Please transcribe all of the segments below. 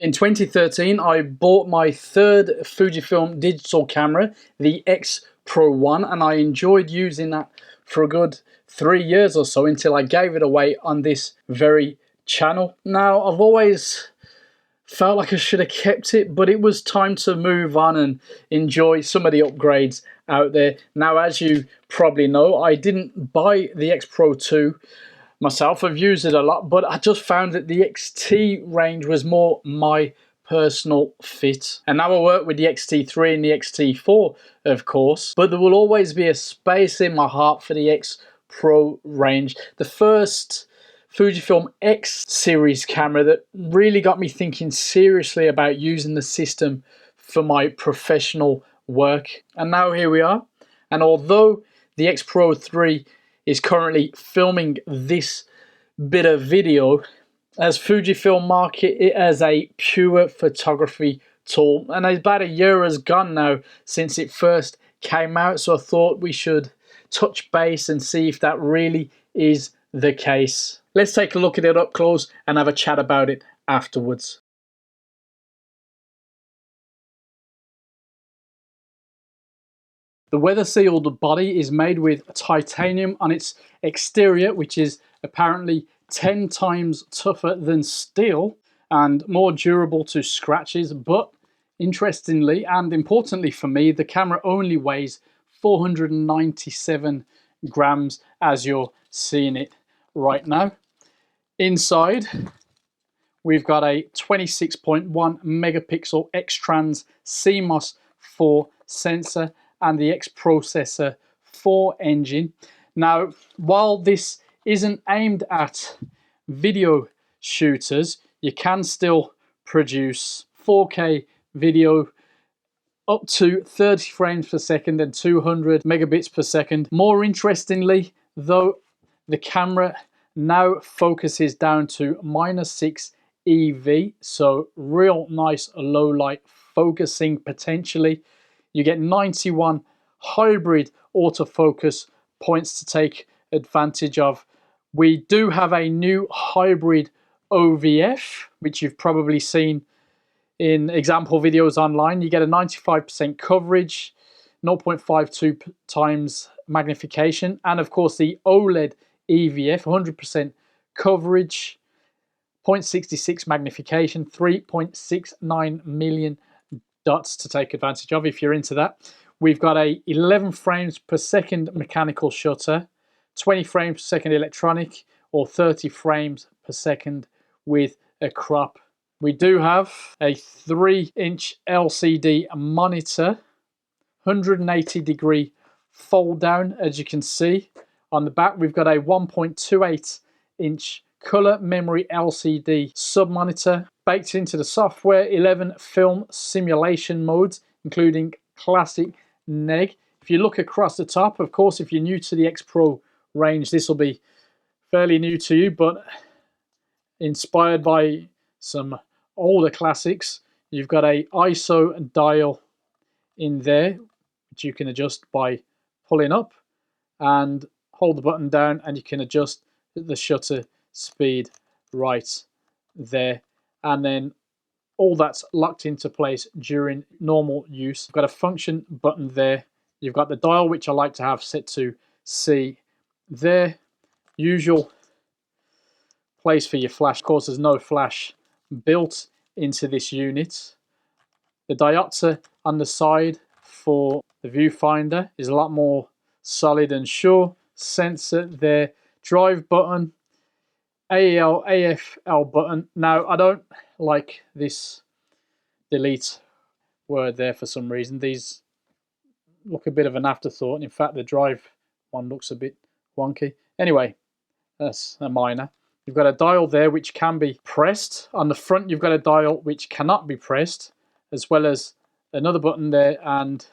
In 2013, I bought my third Fujifilm digital camera, the X-Pro 1, and I enjoyed using that for a good 3 years or so until I gave it away on this very channel. Now, I've always felt like I should have kept it, but it was time to move on and enjoy some of the upgrades out there. Now, as you probably know, I didn't buy the X-Pro 2 myself. I've used it a lot, but I just found that the XT range was more my personal fit. And now I work with the XT3 and the XT4, of course, but there will always be a space in my heart for the X Pro range. The first Fujifilm X series camera that really got me thinking seriously about using the system for my professional work. And now here we are. And although the X Pro 3 is currently filming this bit of video, as Fujifilm market it as a pure photography tool, and about a year has gone now since it first came out, so I thought we should touch base and see if that really is the case. Let's take a look at it up close and have a chat about it afterwards. The weather-sealed body is made with titanium on its exterior, which is apparently 10 times tougher than steel and more durable to scratches. But interestingly and importantly for me, the camera only weighs 497 grams, as you're seeing it right now. Inside, we've got a 26.1 megapixel X-Trans CMOS 4 sensor and the X Processor 4 engine. Now, while this isn't aimed at video shooters, you can still produce 4K video up to 30 frames per second and 200 megabits per second. More interestingly, though, the camera now focuses down to -6 EV, so real nice low light focusing potentially. You get 91 hybrid autofocus points to take advantage of. We do have a new hybrid OVF, which you've probably seen in example videos online. You get a 95% coverage, 0.52 times magnification, and of course the OLED EVF, 100% coverage, 0.66 magnification, 3.69 million dots to take advantage of if you're into that. We've got a 11 frames per second mechanical shutter, 20 frames per second electronic, or 30 frames per second with a crop. We do have a 3-inch LCD monitor, 180-degree fold down, as you can see. On the back, we've got a 1.28-inch color memory LCD sub-monitor. Baked into the software, 11 film simulation modes, including classic neg. If you look across the top, of course, if you're new to the X Pro range, this will be fairly new to you, but inspired by some older classics. You've got a ISO dial in there, which you can adjust by pulling up and hold the button down, and you can adjust the shutter speed right there. And then all that's locked into place during normal use. You've got a function button there. You've got the dial, which I like to have set to C there. Usual place for your flash. Of course, there's no flash built into this unit. The diopter on the side for the viewfinder is a lot more solid and sure. Sensor there. Drive button. AEL, AFL button. Now, I don't like this delete word there for some reason. These look a bit of an afterthought. In fact, the drive one looks a bit wonky. Anyway, that's a minor. You've got a dial there which can be pressed. On the front, you've got a dial which cannot be pressed, as well as another button there and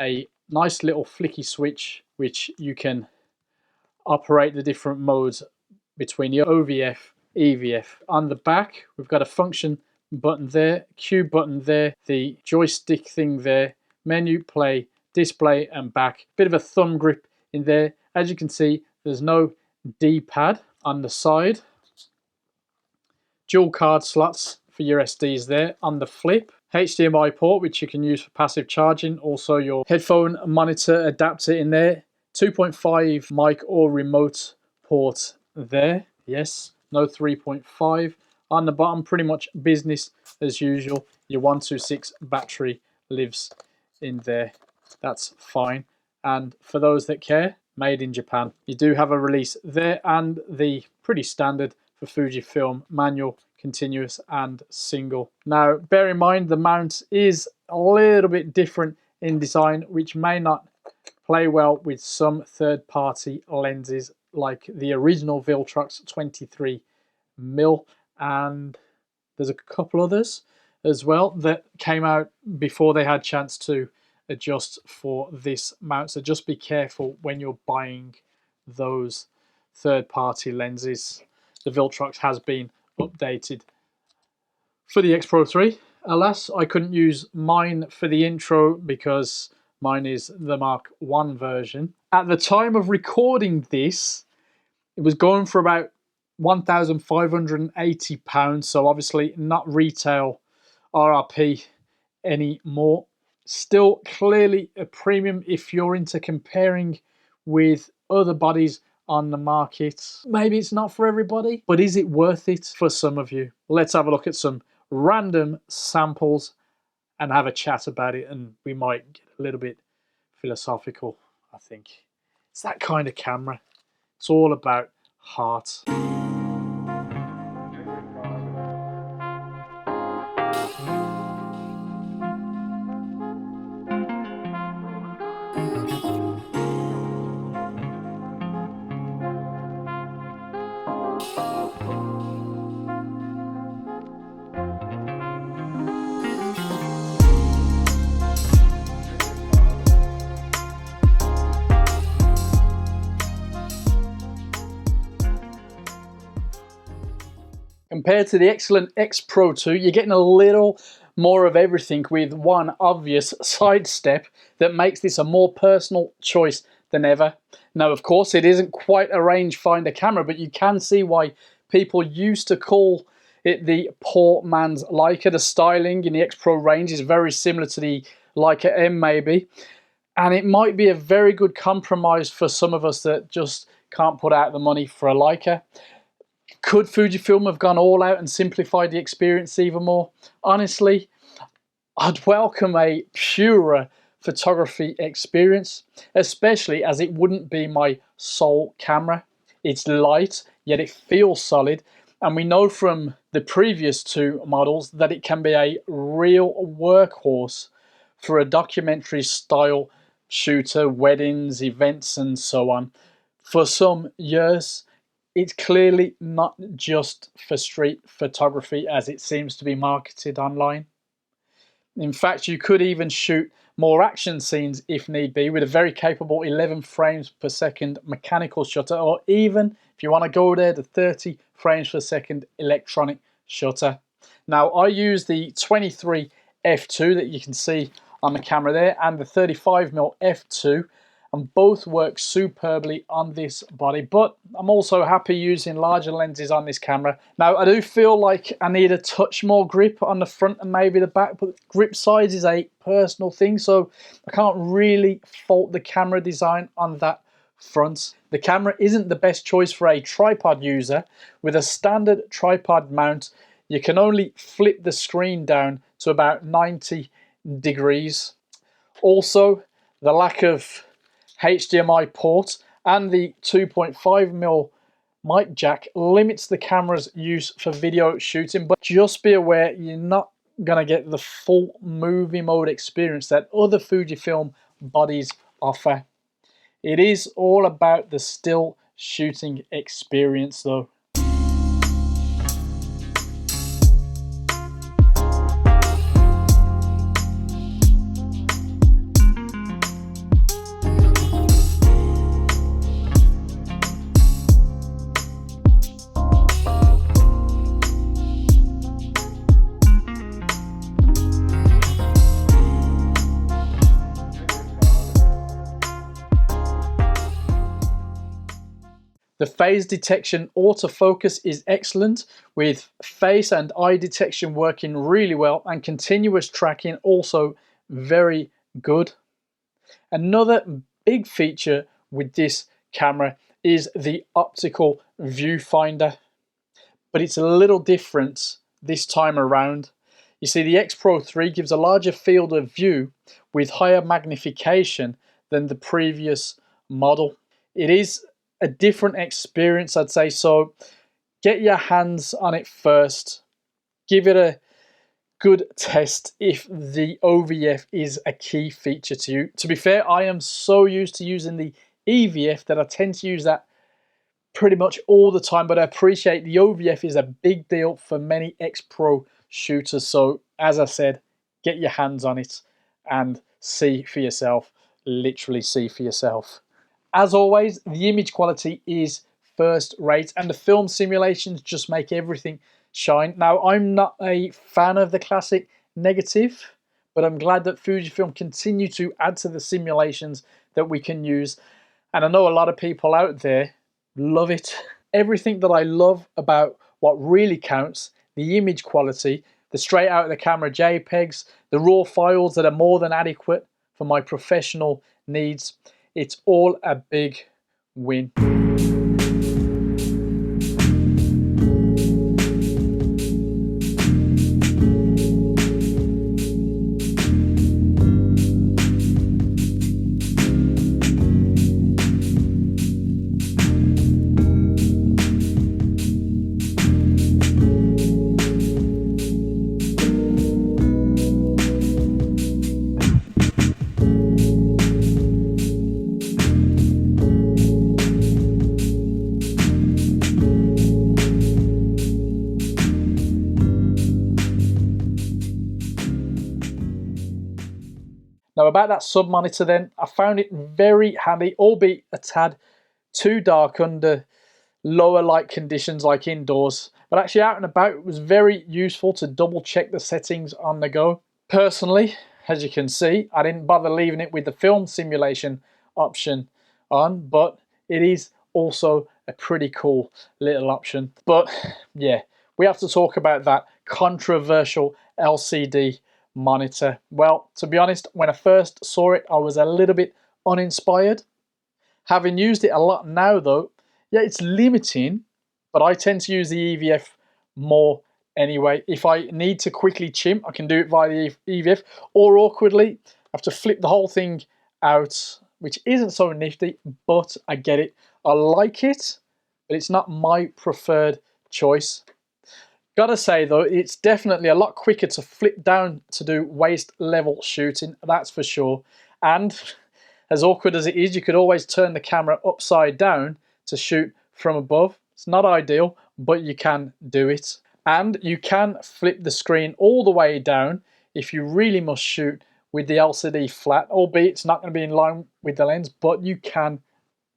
a nice little flicky switch which you can operate the different modes between your OVF, EVF. On the back, we've got a function button there, Q button there, the joystick thing there, menu, play, display, and back. Bit of a thumb grip in there. As you can see, there's no D-pad on the side. Dual card slots for your SDs there. On the flip, HDMI port, which you can use for passive charging. Also your headphone monitor adapter in there. 2.5 mic or remote port there. Yes, no 3.5. On the bottom, pretty much business as usual. Your 126 battery lives in there. That's fine. And for those that care, made in Japan. You do have a release there, and the pretty standard for Fujifilm manual, continuous and single. Now bear in mind the mount is a little bit different in design, which may not play well with some third-party lenses like the original Viltrox 23mm, and there's a couple others as well that came out before they had chance to adjust for this mount. So just be careful when you're buying those third-party lenses. The Viltrox has been updated. For the X-Pro 3, alas, I couldn't use mine for the intro because mine is the Mark I version. At the time of recording this, it was going for about £1,580, so obviously not retail RRP anymore. Still clearly a premium if you're into comparing with other bodies on the market. Maybe it's not for everybody, but is it worth it for some of you? Let's have a look at some random samples and have a chat about it, and we might get a little bit philosophical, I think. It's that kind of camera. It's all about heart. Compared to the excellent X-Pro 2, you're getting a little more of everything with one obvious sidestep that makes this a more personal choice than ever. Now, of course, it isn't quite a rangefinder camera, but you can see why people used to call it the poor man's Leica. The styling in the X-Pro range is very similar to the Leica M maybe, and it might be a very good compromise for some of us that just can't put out the money for a Leica. Could Fujifilm have gone all out and simplified the experience even more? Honestly, I'd welcome a purer photography experience, especially as it wouldn't be my sole camera. It's light, yet it feels solid, and we know from the previous two models that it can be a real workhorse for a documentary style shooter, weddings, events and so on. For some years, it's clearly not just for street photography as it seems to be marketed online. In fact, you could even shoot more action scenes if need be with a very capable 11 frames per second mechanical shutter, or even if you want to go there, the 30 frames per second electronic shutter. Now, I use the 23 f2 that you can see on the camera there and the 35mm f2, and both work superbly on this body, but I'm also happy using larger lenses on this camera. Now, I do feel like I need a touch more grip on the front and maybe the back, but grip size is a personal thing, so I can't really fault the camera design on that front. The camera isn't the best choice for a tripod user. With a standard tripod mount, you can only flip the screen down to about 90 degrees. Also, the lack of HDMI port and the 2.5mm mic jack limits the camera's use for video shooting, but just be aware you're not going to get the full movie mode experience that other Fujifilm bodies offer. It is all about the still shooting experience though. The phase detection autofocus is excellent, with face and eye detection working really well, and continuous tracking also very good. Another big feature with this camera is the optical viewfinder, but it's a little different this time around. You see, the X-Pro 3 gives a larger field of view with higher magnification than the previous model. It is a different experience, I'd say, so get your hands on it first. Give it a good test if the OVF is a key feature to you. To be fair, I am so used to using the EVF that I tend to use that pretty much all the time, but I appreciate the OVF is a big deal for many X-Pro shooters. So as I said, get your hands on it and see for yourself, literally see for yourself. As always, the image quality is first rate and the film simulations just make everything shine. Now, I'm not a fan of the classic negative, but I'm glad that Fujifilm continue to add to the simulations that we can use. And I know a lot of people out there love it. Everything that I love about what really counts, the image quality, the straight out of the camera JPEGs, the raw files that are more than adequate for my professional needs, it's all a big win. Now about that sub monitor then, I found it very handy, albeit a tad too dark under lower light conditions like indoors, but actually out and about it was very useful to double check the settings on the go. Personally, as you can see, I didn't bother leaving it with the film simulation option on, but it is also a pretty cool little option. But yeah, we have to talk about that controversial LCD monitor. Well, to be honest, when I first saw it, I was a little bit uninspired. Having used it a lot now though, yeah, it's limiting, but I tend to use the EVF more anyway. If I need to quickly chimp, I can do it via the EVF, or awkwardly, I have to flip the whole thing out, which isn't so nifty, but I get it. I like it, but it's not my preferred choice. Gotta say though, it's definitely a lot quicker to flip down to do waist level shooting, that's for sure. And as awkward as it is, you could always turn the camera upside down to shoot from above. It's not ideal, but you can do it. And you can flip the screen all the way down if you really must shoot with the LCD flat, albeit it's not going to be in line with the lens, but you can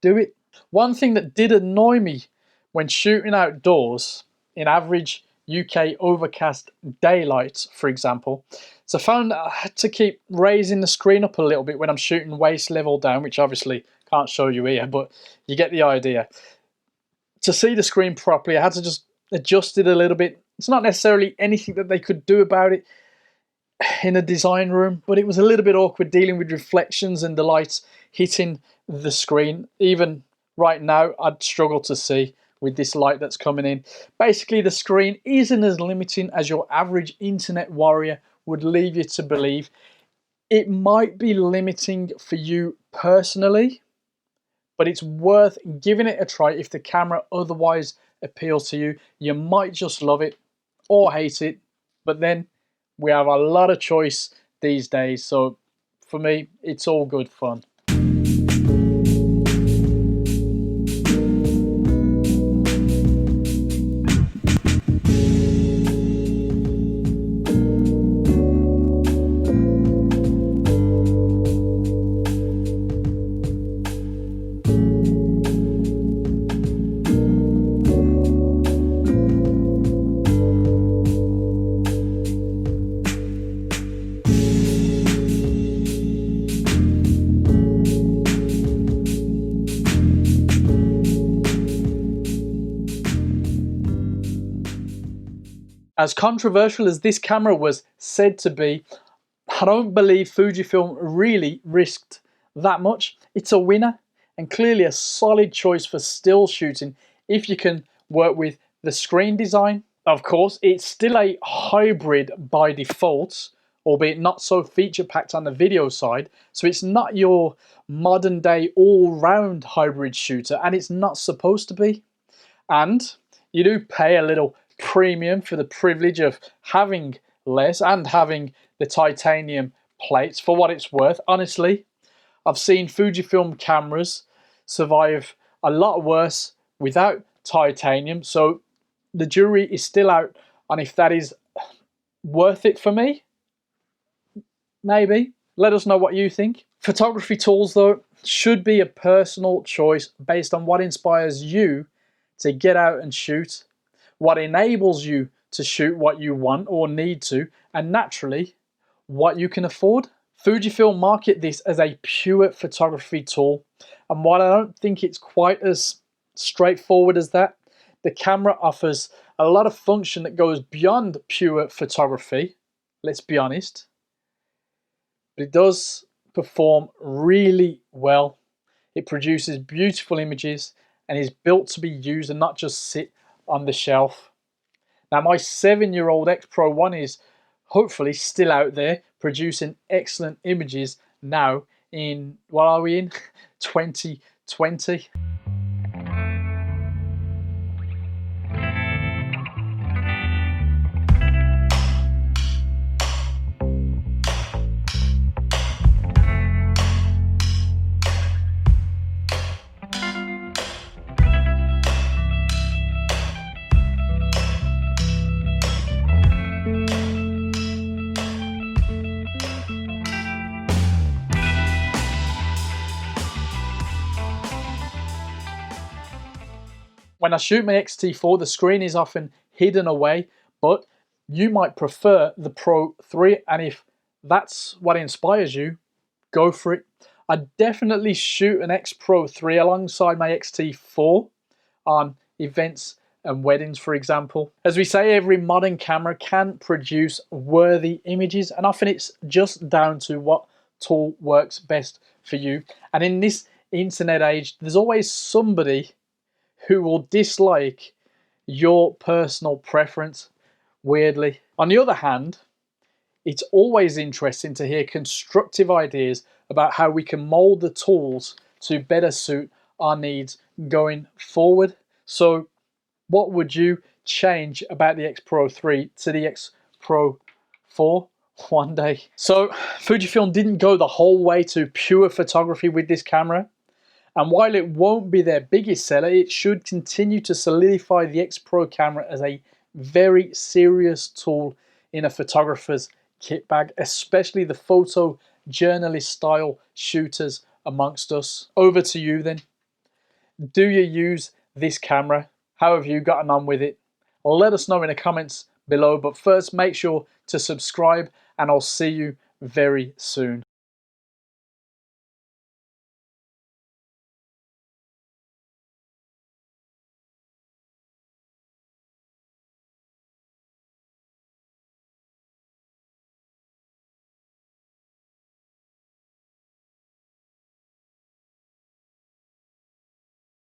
do it. One thing that did annoy me when shooting outdoors in average UK overcast daylight, for example, so I found I had to keep raising the screen up a little bit when I'm shooting waist level down, which obviously can't show you here, but you get the idea. To see the screen properly, I had to just adjust it a little bit. It's not necessarily anything that they could do about it in a design room, but it was a little bit awkward dealing with reflections and the lights hitting the screen. Even right now, I'd struggle to see with this light that's coming in. Basically, the screen isn't as limiting as your average internet warrior would leave you to believe. It might be limiting for you personally, but it's worth giving it a try if the camera otherwise appeals to you. You might just love it or hate it, but then we have a lot of choice these days, so for me, it's all good fun. As controversial as this camera was said to be, I don't believe Fujifilm really risked that much. It's a winner and clearly a solid choice for still shooting if you can work with the screen design. Of course, it's still a hybrid by default, albeit not so feature packed on the video side, so it's not your modern day all-round hybrid shooter, and it's not supposed to be. And you do pay a little premium for the privilege of having less and having the titanium plates. For what it's worth, honestly, I've seen Fujifilm cameras survive a lot worse without titanium, so the jury is still out on if that is worth it for me. Maybe. Let us know what you think. Photography tools, though, should be a personal choice based on what inspires you to get out and shoot, what enables you to shoot what you want or need to, and naturally, what you can afford. Fujifilm market this as a pure photography tool, and while I don't think it's quite as straightforward as that, the camera offers a lot of function that goes beyond pure photography, let's be honest. But it does perform really well. It produces beautiful images and is built to be used and not just sit on the shelf. Now, my 7-year-old X-Pro 1 is hopefully still out there producing excellent images now in, what are we in? 2020. When I shoot my X-T4, the screen is often hidden away, but you might prefer the Pro 3, and if that's what inspires you, go for it. I definitely shoot an X-Pro 3 alongside my X-T4 on events and weddings, for example. As we say, every modern camera can produce worthy images, and often it's just down to what tool works best for you. And in this internet age, there's always somebody who will dislike your personal preference, weirdly. On the other hand, it's always interesting to hear constructive ideas about how we can mold the tools to better suit our needs going forward. So what would you change about the X-Pro 3 to the X-Pro 4 one day? So Fujifilm didn't go the whole way to pure photography with this camera. And while it won't be their biggest seller, it should continue to solidify the X-Pro camera as a very serious tool in a photographer's kit bag, especially the photojournalist style shooters amongst us. Over to you then. Do you use this camera? How have you gotten on with it? Let us know in the comments below, but first make sure to subscribe and I'll see you very soon.